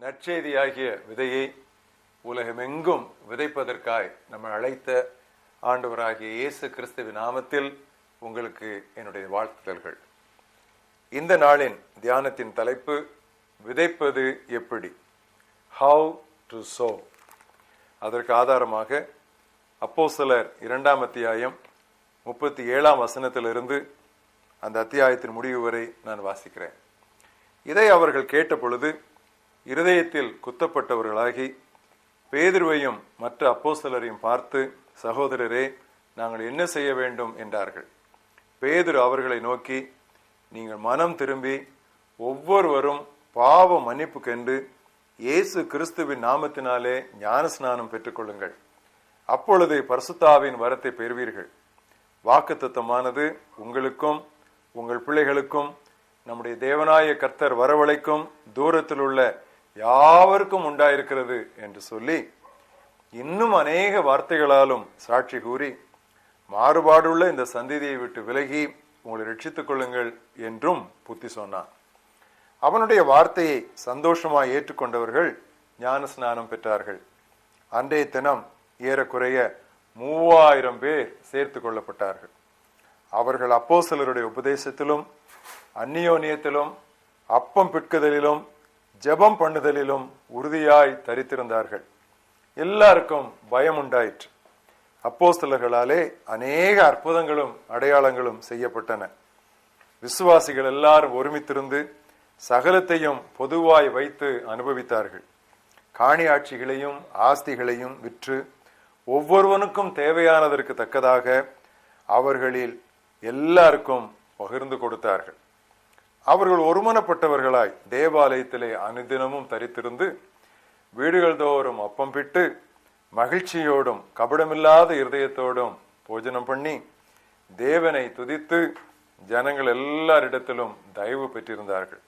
நற்செய்தியாகிய விதையை உலகமெங்கும் விதைப்பதற்காய் நம்ம அழைத்த ஆண்டவராகிய இயேசு கிறிஸ்துவின் நாமத்தில் உங்களுக்கு என்னுடைய வாழ்த்துதல்கள். இந்த நாளின் தியானத்தின் தலைப்பு விதைப்பது எப்படி, ஹவ் டு சோ. அதற்கு ஆதாரமாக அப்போஸ்தலர் 2ஆம் அத்தியாயம் 37ஆம் வசனத்திலிருந்து அந்த அத்தியாயத்தின் முடிவு வரை நான் வாசிக்கிறேன். இதை அவர்கள் கேட்ட பொழுது இருதயத்தில் குத்தப்பட்டவர்களாகி பேதுருவையும் மற்ற அப்போஸ்தலரையும் பார்த்து, சகோதரரே, நாங்கள் என்ன செய்ய வேண்டும் என்றார்கள். பேதுரு அவர்களை நோக்கி, நீங்கள் மனம் திரும்பி ஒவ்வொருவரும் பாவ மன்னிப்புக்கென்று இயேசு கிறிஸ்துவின் நாமத்தினாலே ஞானஸ்நானம் பெற்றுக்கொள்ளுங்கள். அப்பொழுது பரிசுத்தாவின் வரத்தை பெறுவீர்கள். வாக்குத்தத்தமானது உங்களுக்கும் உங்கள் பிள்ளைகளுக்கும் நம்முடைய தேவனாய கர்த்தர் வரவழைக்கும் தூரத்தில் உள்ள யாவருக்கும் உண்டாயிருக்கிறது என்று சொல்லி இன்னும் அநேக வார்த்தைகளாலும் சாட்சி கூறி, மாறுபாடுள்ள இந்த சந்ததியை விட்டு விலகி உங்களை ரட்சித்துக் கொள்ளுங்கள் என்றும் புத்தி சொன்னான். அவனுடைய வார்த்தையை சந்தோஷமாய் ஏற்றுக்கொண்டவர்கள் ஞான ஸ்நானம் பெற்றார்கள். அன்றைய தினம் ஏறக்குறைய 3000 பேர் சேர்த்து கொள்ளப்பட்டார்கள். அவர்கள் அப்போஸ்தலருடைய உபதேசத்திலும் அந்நியோனியத்திலும் அப்பம் பிட்குதலிலும் ஜெபம் பண்ணுதலிலும் உறுதியாய் தரித்திருந்தார்கள். எல்லாருக்கும் பயம் உண்டாயிற்று. அப்போஸ்தலர்களாலே அநேக அற்புதங்களும் அடையாளங்களும் செய்யப்பட்டன. விசுவாசிகள் எல்லாரும் ஒருமித்திருந்து சகலத்தையும் பொதுவாய் வைத்து அனுபவித்தார்கள். காணியாட்சிகளையும் ஆஸ்திகளையும் விற்று ஒவ்வொருவனுக்கும் தேவையானதற்கு தக்கதாக அவர்களில் எல்லாருக்கும் பகிர்ந்து கொடுத்தார்கள். அவர்கள் ஒருமனப்பட்டவர்களாய் தேவாலயத்திலே அனுதினமும் தரித்திருந்து வீடுகள் தோறும் அப்பம் பிட்டு மகிழ்ச்சியோடும் கபடமில்லாத இருதயத்தோடும் போஜனம் பண்ணி தேவனை துதித்து ஜனங்கள் எல்லாரிடத்திலும் தயவு பெற்றிருந்தார்கள்.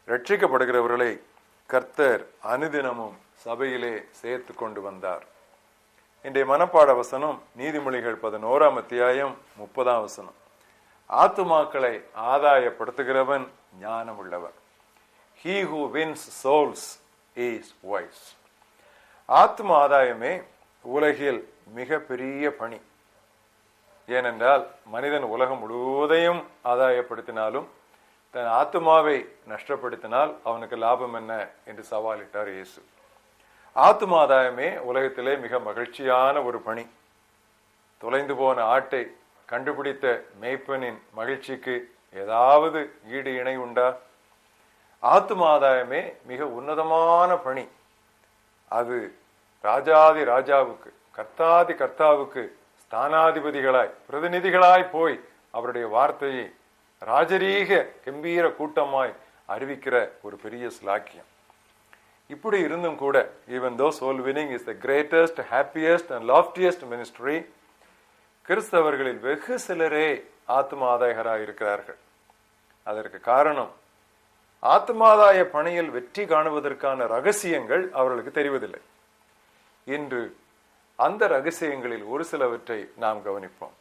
ரட்சிக்கப்படுகிறவர்களை கர்த்தர் அனுதினமும் சபையிலே சேர்த்து கொண்டு வந்தார். இன்றைய மனப்பாட வசனம் நீதிமொழிகள் 11ஆம் அத்தியாயம் 30ஆம் வசனம். ஆத்துமாக்களை ஆதாயப்படுத்துகிறவன் ஞானம் உள்ளவன். He who wins souls is wise. ஆத்ம ஆதாயமே உலகில் மிக பெரிய பணி. ஏனென்றால் மனிதன் உலகம் முழுவதையும் ஆதாயப்படுத்தினாலும் தன் ஆத்மாவை நஷ்டப்படுத்தினால் அவனுக்கு லாபம் என்ன என்று சவாலிட்டார் இயேசு. ஆத்ம ஆதாயமே உலகத்திலே மிக மகிழ்ச்சியான ஒரு பணி. தொலைந்து போன ஆட்டை கண்டுபிடித்த மேய்ப்பனின் மகிழ்ச்சிக்கு ஏதாவது ஈடு இணை உண்டா? ஆத்ம ஆதாயமே மிக உன்னதமான பணி. அது ராஜாதி ராஜாவுக்கு, கர்த்தாதி கர்த்தாவுக்கு ஸ்தானாதிபதிகளாய் பிரதிநிதிகளாய் போய் அவருடைய வார்த்தையை ராஜரீக கம்பீர கூட்டமாய் அறிவிக்கிற ஒரு பெரிய ஸ்லாக்கியம். இப்படி இருந்தும் கூட, even though soul winning is the greatest, happiest and loftiest ministry, கிறிஸ்தவர்களில் வெகு சிலரே ஆத்மாதாயகராக இருக்கிறார்கள். அதற்கு காரணம், ஆத்மாதாய பணியில் வெற்றி காணுவதற்கான ரகசியங்கள் அவர்களுக்கு தெரிவதில்லை. இன்று அந்த ரகசியங்களில் ஒரு சிலவற்றை நாம் கவனிப்போம்.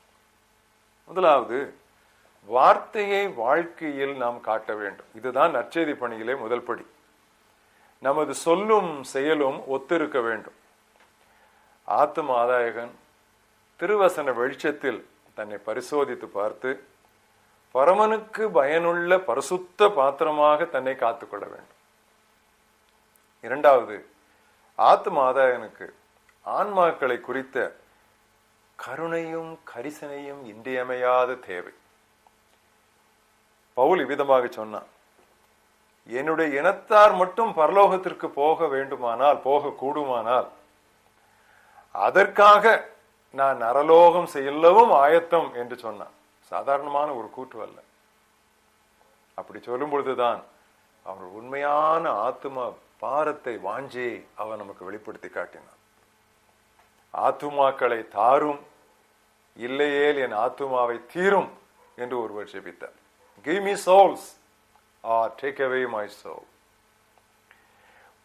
முதலாவது, வார்த்தையை வாழ்க்கையில் நாம் காட்ட வேண்டும். இதுதான் நற்செய்தி பணியிலே முதல் படி. நமது சொல்லும் செயலும் ஒத்திருக்க வேண்டும். ஆத்ம ஆதாயகன் திருவசன வெளிச்சத்தில் தன்னை பரிசோதித்து பார்த்து பரமனுக்கு பயனுள்ள பரிசுத்த பாத்திரமாக தன்னை காத்துக்கொள்ள வேண்டும். இரண்டாவது, ஆத்ம ஆதாயனுக்கு ஆன்மாக்களை குறித்த கருணையும் கரிசனையும் இன்றியமையாத தேவை. பவுல் இவ்விதமாக சொன்னான், என்னுடைய இனத்தார் மட்டும் பரலோகத்திற்கு போக வேண்டுமானால், போக கூடுமானால், அதற்காக நான் நரலோகம் செல்லவும் ஆயத்தம் என்று சொன்னான். சாதாரணமான ஒரு கூற்று அல்ல. அப்படி சொல்லும் பொழுதுதான் அவர் உண்மையான ஆத்தும பாரத்தை, வாஞ்சியை அவர் நமக்கு வெளிப்படுத்தி காட்டினார். ஆத்துமாக்களை தாரும், இல்லையேல் என் ஆத்துமாவை தீரும் என்று ஒருவர் ஜெபித்தார். Give me souls or take away my soul.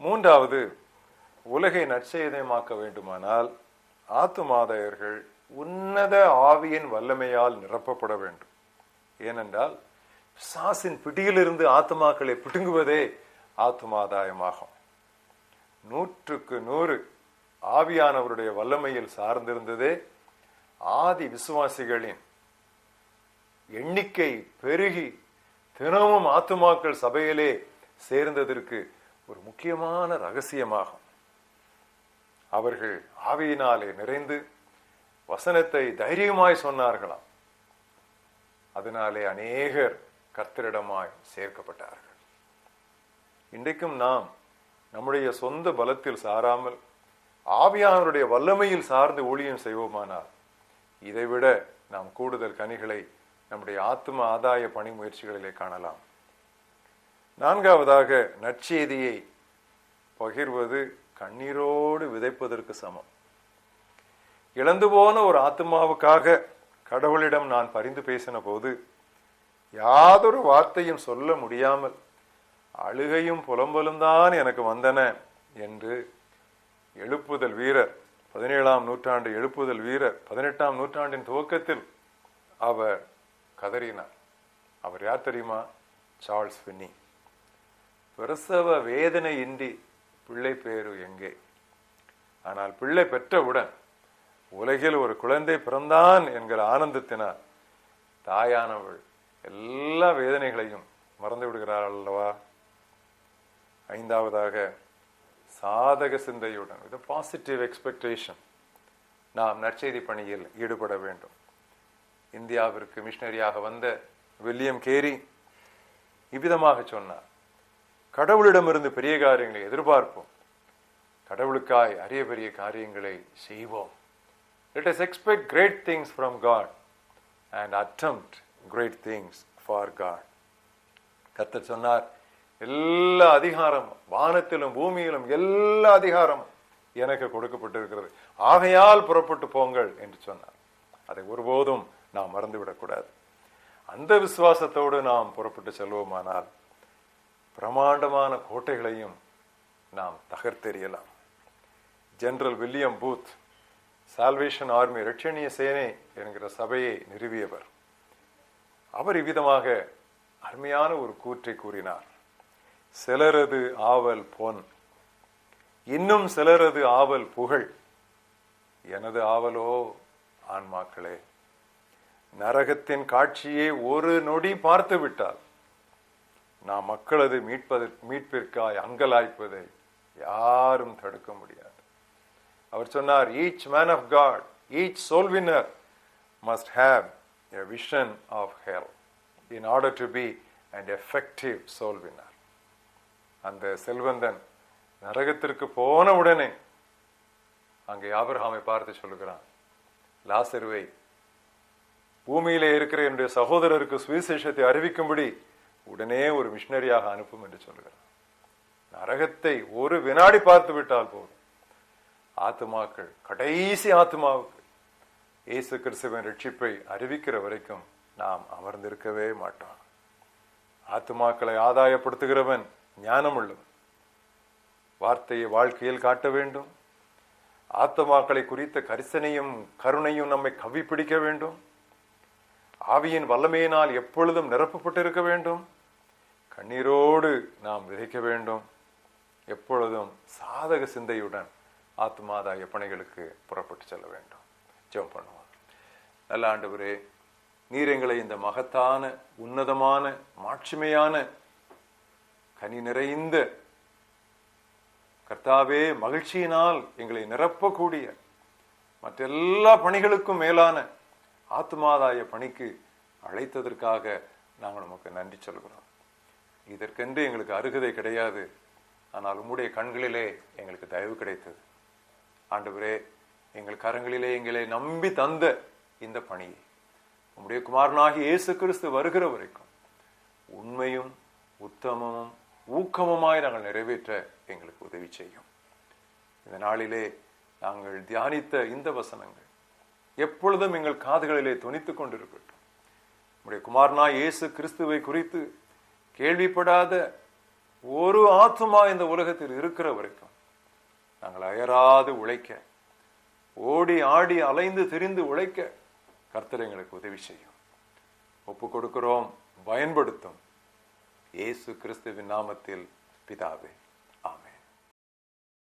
மூன்றாவது, உலகை நற்செய்தியமாக்க வேண்டுமானால் ஆத்துமாதாயர்கள் உன்னத ஆவியின் வல்லமையால் நிரப்பப்பட வேண்டும். ஏனென்றால் பிசாசின் பிடியிலிருந்து ஆத்மாக்களை பிடுங்குவதே ஆத்மாதாயமாகும். 100க்கு 100 ஆவியானவருடைய வல்லமையில் சார்ந்திருந்ததே ஆதி விசுவாசிகளின் எண்ணிக்கை பெருகி தினமும் ஆத்துமாக்கள் சபையிலே சேர்ந்ததற்கு ஒரு முக்கியமான ரகசியமாகும். அவர்கள் ஆவியினாலே நிறைந்து வசனத்தை தைரியமாய் சொன்னார்களாம். அதனாலே அநேகர் கர்த்தரிடமாய் சேர்க்கப்பட்டார்கள். இன்றைக்கும் நாம் நம்முடைய சொந்த பலத்தில் சாராமல் ஆவியானவருடைய வல்லமையில் சார்ந்து ஊழியம் செய்வோமானால் இதைவிட நாம் கூடுதல் கனிகளை நம்முடைய ஆத்தும ஆதாய பணி முயற்சிகளிலே காணலாம். 4வதாக, நற்செய்தியை பகிர்வது கண்ணீரோடு விதைப்பதற்கு சமம். இழந்து போன ஒரு ஆத்மாவுக்காக கடவுளிடம் நான் பரிந்து பேசின போது யாதொரு வார்த்தையும் சொல்ல முடியாமல் அழுகையும் புலம்பலும் தான் எனக்கு வந்தன என்று எழுப்புதல் வீரர், 17ஆம் நூற்றாண்டு எழுப்புதல் வீரர், 18ஆம் நூற்றாண்டின் துவக்கத்தில் அவர் கதறினார். அவர் யார் தெரியுமா? சார்ல்ஸ் ஃபின்னி. பிரசவ வேதனை இன்றி பிள்ளை பேரு எங்கே? ஆனால் பிள்ளை பெற்றவுடன் உலகில் ஒரு குழந்தை பிறந்தான் என்கிற ஆனந்தத்தினால் தாயானவள் எல்லா வேதனைகளையும் மறந்து விடுகிறாள் அல்லவா? 5வதாக, சாதக சிந்தையுடன், வித் பாசிட்டிவ் எக்ஸ்பெக்டேஷன் நாம் நற்செய்தி பணியில் ஈடுபட வேண்டும். இந்தியாவிற்கு மிஷனரியாக வந்த வில்லியம் கேரி இவ்விதமாக சொன்னார்: கடவுளிடமிருந்து பெரிய காரியங்களை எதிர்பார்ப்போம், கடவுளுக்காய் அரிய பெரிய காரியங்களை செய்வோம். Let us expect great things from God and attempt great things for God. கர்த்தர் சொன்னார், எல்லா அதிகாரமும் வானத்திலும் பூமியிலும் எல்லா அதிகாரமும் எனக்கு கொடுக்கப்பட்டிருக்கிறது, ஆகையால் புறப்பட்டு போங்கள் என்று சொன்னார். அதை ஒருபோதும் நாம் மறந்துவிடக்கூடாது. அந்த விசுவாசத்தோடு நாம் புறப்பட்டு செல்வோமானால் பிரமாண்டமான கோட்டைகளையும் நாம் தகர்த்தெறியலாம். General William Booth salvation army, இரட்சணிய சேனை என்கிற சபையை நிறுவியவர். அவர் இவ்விதமாக அருமையான ஒரு கூற்றை கூறினார்: சிலரது ஆவல் பொன், இன்னும் சிலரது ஆவல் புகழ், எனது ஆவலோ ஆன்மாக்களே. நரகத்தின் காட்சியை ஒரு நொடி பார்த்து விட்டால் நாம் மக்களது மீட்பிற்காய் அங்கலாய்ப்பதை யாரும் தடுக்க முடியாது. அவர் சொன்னார், each man of God, each soul winner must have a vision of hell in order to be an effective soul winner. அந்த செல்வந்தன் நரகத்திற்கு போன உடனே அங்கே ஆபிரகாமை பார்த்து சொல்லுகிறான், லாசருவை பூமியிலே இருக்கிற என்னுடைய சகோதரருக்கு சுவிசேஷத்தை அறிவிக்கும்படி உடனே ஒரு மிஷனரியாக அனுப்பும் என்று சொல்லுகிறான். நரகத்தை ஒரு வினாடி பார்த்து விட்டால் போதும், ஆத்துமாக்கள் கடைசி ஆத்துமாவுக்கு இயேசு கிறிஸ்துவின் ரட்சிப்பை அறிவிக்கிற வரைக்கும் நாம் அமர்ந்திருக்கவே மாட்டோம். ஆத்துமாக்களை ஆதாயப்படுத்துகிறவன் ஞானம் உள்ளவன். வார்த்தையை வாழ்க்கையில் காட்ட வேண்டும். ஆத்துமாக்களை குறித்த கரிசனையும் கருணையும் நம்மை கவி பிடிக்க வேண்டும். ஆவியின் வல்லமையினால் எப்பொழுதும் நிரப்பப்பட்டிருக்க வேண்டும். கண்ணீரோடு நாம் விதைக்க வேண்டும். எப்பொழுதும் சாதக சிந்தையுடன் ஆத்மாதாய பணிகளுக்கு புறப்பட்டு செல்ல வேண்டும். ஜெபம் பண்ணுவோம். நல்ல ஆண்டவரே, நீர் எங்களை இந்த மகத்தான உன்னதமான மாட்சிமையான கனி நிறைந்த கர்த்தாவே மகிழ்ச்சியினால் எங்களை நிரப்பக்கூடிய மற்றெல்லா பணிகளுக்கும் மேலான ஆத்மாதாய பணிக்கு அழைத்ததற்காக நாங்கள் நமக்கு நன்றி சொல்கிறோம். இதற்கென்று எங்களுக்கு அருகதை கிடையாது, ஆனால் உம்முடைய கண்களிலே எங்களுக்கு தயவு கிடைத்தது. ஆண்டவரே, எங்கள் கரங்களிலே எங்களை நம்பி தந்த இந்த பணியை உம்முடைய குமாரனாகி இயேசு கிறிஸ்து வருகிற வரைக்கும் உண்மையும் உத்தமமும் ஊக்கமுமாய் நாங்கள் நிறைவேற்ற எங்களுக்கு உதவி செய்யும். இந்த நாளிலே நாங்கள் தியானித்த இந்த வசனங்கள் எப்பொழுதும் எங்கள் காதுகளிலே தொனித்துக் கொண்டிருக்கட்டும். உம்முடைய குமாரனாய் இயேசு கிறிஸ்துவை குறித்து கேள்விப்படாத ஒரு ஆத்துமா இந்த உலகத்தில் இருக்கிற வரைக்கும் நாங்கள் அயராது உழைக்க, ஓடி ஆடி அலைந்து திரிந்து உழைக்க கர்த்தர் எங்களுக்கு உதவி செய்யும். ஒப்பு கொடுக்கிறோம், பயன்படுத்தும். இயேசு கிறிஸ்துவின் நாமத்தில் பிதாவே.